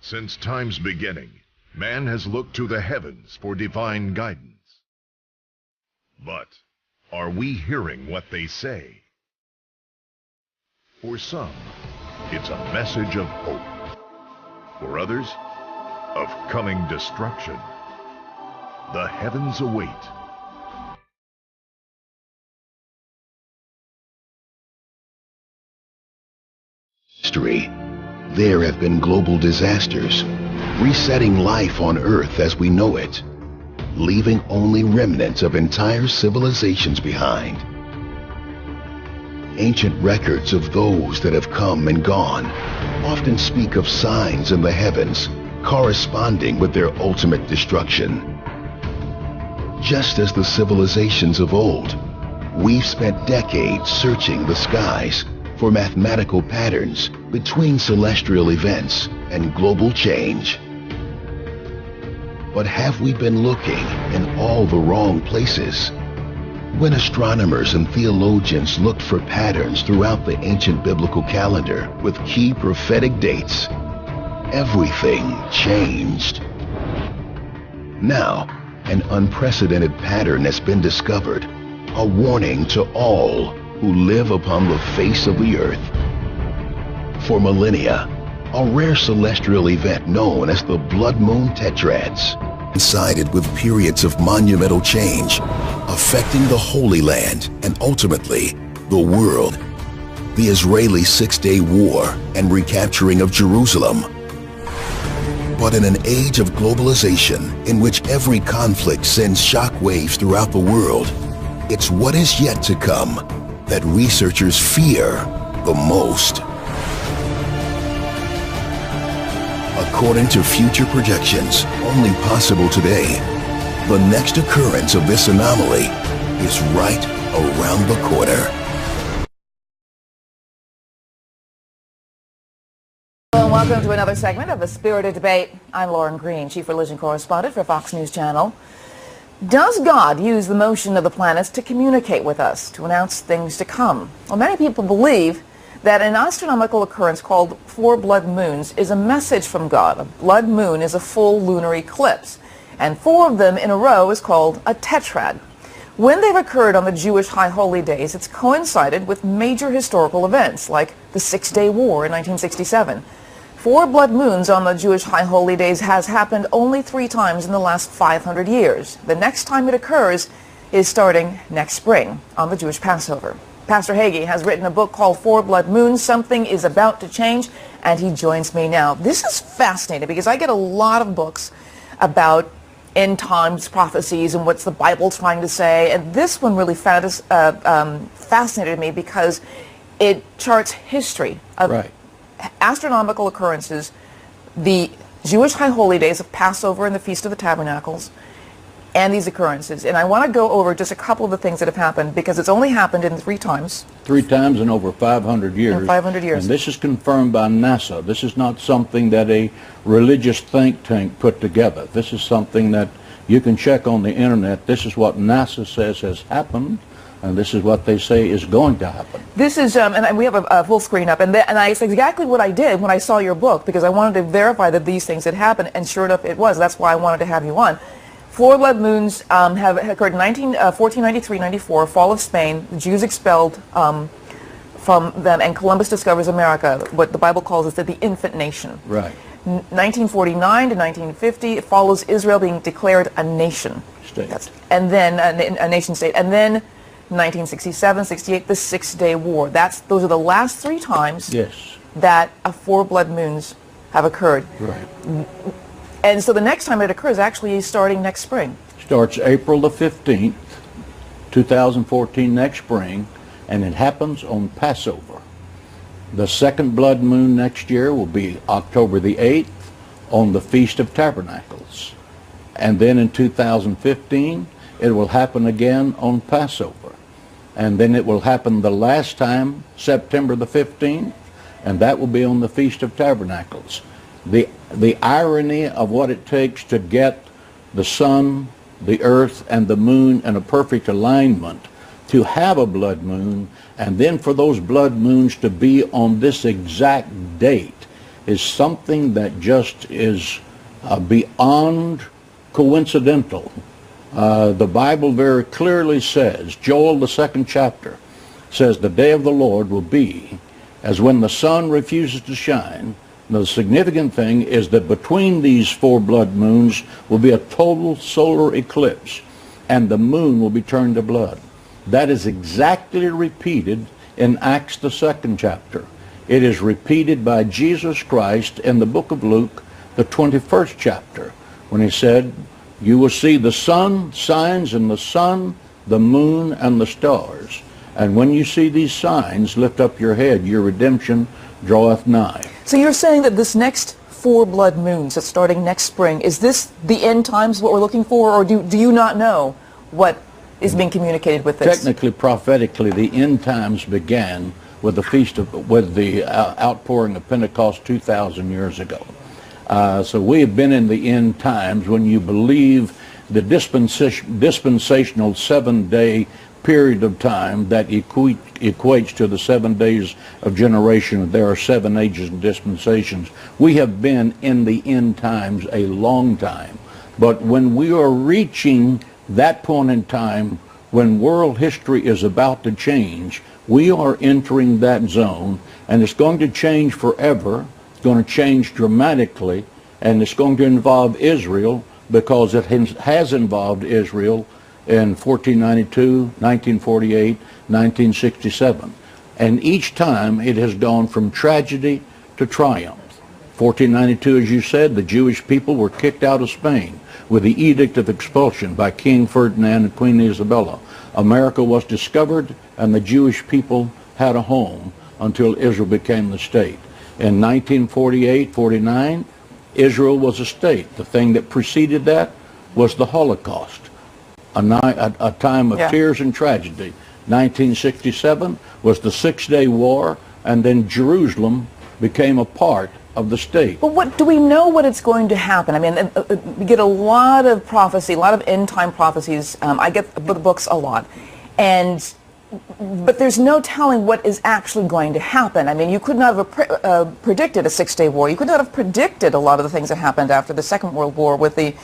Since time's beginning, man has looked to the heavens for divine guidance. But are we hearing what they say? For some, it's a message of hope. For others, of coming destruction. The heavens await. History. There have been global disasters, resetting life on Earth as we know it, leaving only remnants of entire civilizations behind. Ancient records of those that have come and gone often speak of signs in the heavens corresponding with their ultimate destruction. Just as the civilizations of old, we've spent decades searching the skies for mathematical patterns between celestial events and global change. But have we been looking in all the wrong places? When astronomers and theologians looked for patterns throughout the ancient biblical calendar with key prophetic dates, everything changed. Now, an unprecedented pattern has been discovered, a warning to all who live upon the face of the earth. For millennia, a rare celestial event known as the blood moon tetrads coincided with periods of monumental change, affecting the Holy Land and ultimately the world. The Israeli Six-Day War and recapturing of Jerusalem. But in an age of globalization in which every conflict sends shockwaves throughout the world, it's what is yet to come that researchers fear the most. According to future projections, only possible today, the next occurrence of this anomaly is right around the corner. Hello and welcome to another segment of the Spirited Debate. I'm Lauren Green, Chief Religion Correspondent for Fox News Channel. Does God use the motion of the planets to communicate with us, to announce things to come? Well, many people believe that an astronomical occurrence called 4 blood moons is a message from God. A blood moon is a full lunar eclipse, and 4 of them in a row is called a tetrad. When they've occurred on the Jewish high holy days, it's coincided with major historical events like the Six-Day War in 1967. 4 blood moons on the Jewish high holy days has happened only 3 times in the last 500 years. The next time it occurs is starting next spring on the Jewish Passover. Pastor Hagee has written a book called 4 Blood Moons, Something is About to Change, and he joins me now. This is fascinating because I get a lot of books about end times prophecies and what's the Bible trying to say, and this one really fascinated me because it charts history of astronomical occurrences, the Jewish high holy days of Passover and the Feast of the Tabernacles, and these occurrences. And I want to go over just a couple of the things that have happened because it's only happened in 3 times. 3 times in over 500 years. In 500 years. And this is confirmed by NASA. This is not something that a religious think tank put together. This is something that you can check on the internet. This is what NASA says has happened, and this is what they say is going to happen. This is, and we have a full screen up, and it's exactly what I did when I saw your book because I wanted to verify that these things had happened, and sure enough it was. That's why I wanted to have you on. 4 blood moons have occurred in 1493-94, fall of Spain. The Jews expelled from them, and Columbus discovers America, what the Bible calls the infant nation. Right. 1949 to 1950, it follows Israel being declared a nation. State. And then a nation state. And then 1967, 68, the Six-Day War. Those are the last 3 times that 4 blood moons have occurred. Right. And so the next time it occurs actually is starting next spring. Starts April the 15th, 2014, next spring, and it happens on Passover. The second blood moon next year will be October the 8th on the Feast of Tabernacles. And then in 2015, it will happen again on Passover. And then it will happen the last time, September the 15th, and that will be on the Feast of Tabernacles. The irony of what it takes to get the sun, the earth, and the moon in a perfect alignment, to have a blood moon, and then for those blood moons to be on this exact date is something that just is beyond coincidental. The Bible very clearly says, Joel the 2nd chapter says, the day of the Lord will be as when the sun refuses to shine. The significant thing is that between these 4 blood moons will be a total solar eclipse, and the moon will be turned to blood. That is exactly repeated in Acts the 2nd chapter. It is repeated by Jesus Christ in the book of Luke, the 21st chapter, when he said, you will see the sun, signs in the sun, the moon, and the stars. And when you see these signs, lift up your head, your redemption draweth nigh. So you're saying that this next 4 blood moons that's starting next spring, is this the end times, what we're looking for, or do you not know what is being communicated with this? Technically, prophetically, the end times began with the outpouring of Pentecost 2,000 years ago. So we have been in the end times when you believe the dispensational 7-day period of time that equates to the 7 days of generation. There are 7 ages and dispensations. We have been in the end times a long time. But when we are reaching that point in time when world history is about to change, we are entering that zone, and it's going to change forever. It's going to change dramatically, and it's going to involve Israel, because it has involved Israel in 1492, 1948, 1967. And each time it has gone from tragedy to triumph. 1492, as you said, the Jewish people were kicked out of Spain with the Edict of Expulsion by King Ferdinand and Queen Isabella. America was discovered, and the Jewish people had a home until Israel became the state. In 1948-49, Israel was a state. The thing that preceded that was the Holocaust, a time of tears and tragedy. 1967 was the 6-Day War, and then Jerusalem became a part of the state. But what do we know what it's going to happen? I mean, we get a lot of prophecy, a lot of end-time prophecies. I get the books a lot, but there's no telling what is actually going to happen. I mean, you could not have predicted a 6-day war. You could not have predicted a lot of the things that happened after the Second World War with the,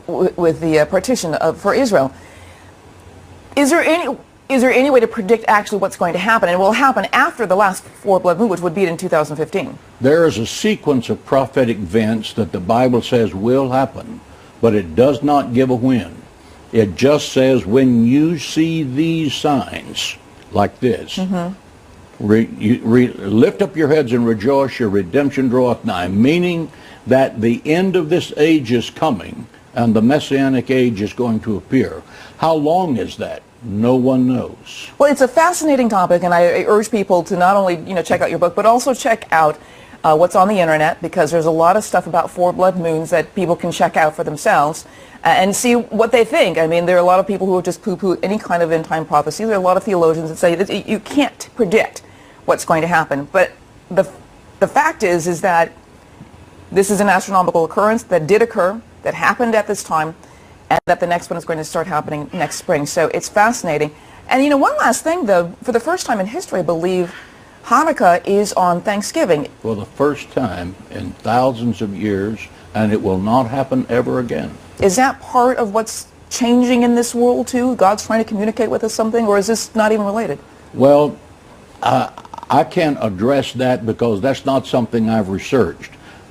with the partition for Israel. Is there any way to predict actually what's going to happen? And it will happen after the last 4 blood moon, which would be in 2015. There is a sequence of prophetic events that the Bible says will happen, but it does not give a when. It just says, when you see these signs like this, lift up your heads and rejoice, your redemption draweth nigh, meaning that the end of this age is coming and the Messianic age is going to appear. How long is that? No one knows. Well, it's a fascinating topic, and I urge people to not only check out your book, but also check out what's on the internet, because there's a lot of stuff about 4 blood moons that people can check out for themselves and see what they think. I mean, there are a lot of people who just poo-poo any kind of end-time prophecy. There are a lot of theologians that say that you can't predict what's going to happen. But the fact is that this is an astronomical occurrence that did occur, that happened at this time, and that the next one is going to start happening next spring. So it's fascinating. And one last thing, though, for the first time in history, I believe, Hanukkah is on Thanksgiving. For the first time in thousands of years, and it will not happen ever again. Is that part of what's changing in this world, too? God's trying to communicate with us something, or is this not even related? Well, I can't address that because that's not something I've researched.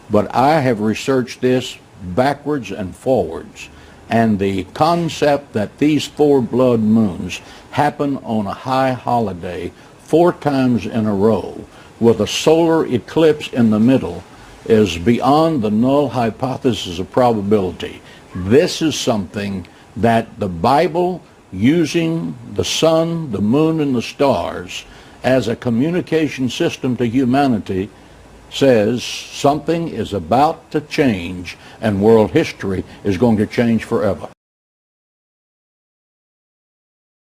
But I have researched this backwards and forwards. And the concept that these 4 blood moons happen on a high holiday 4 times in a row with a solar eclipse in the middle is beyond the null hypothesis of probability. This is something that the Bible, using the sun, the moon, and the stars as a communication system to humanity, says something is about to change, and world history is going to change forever.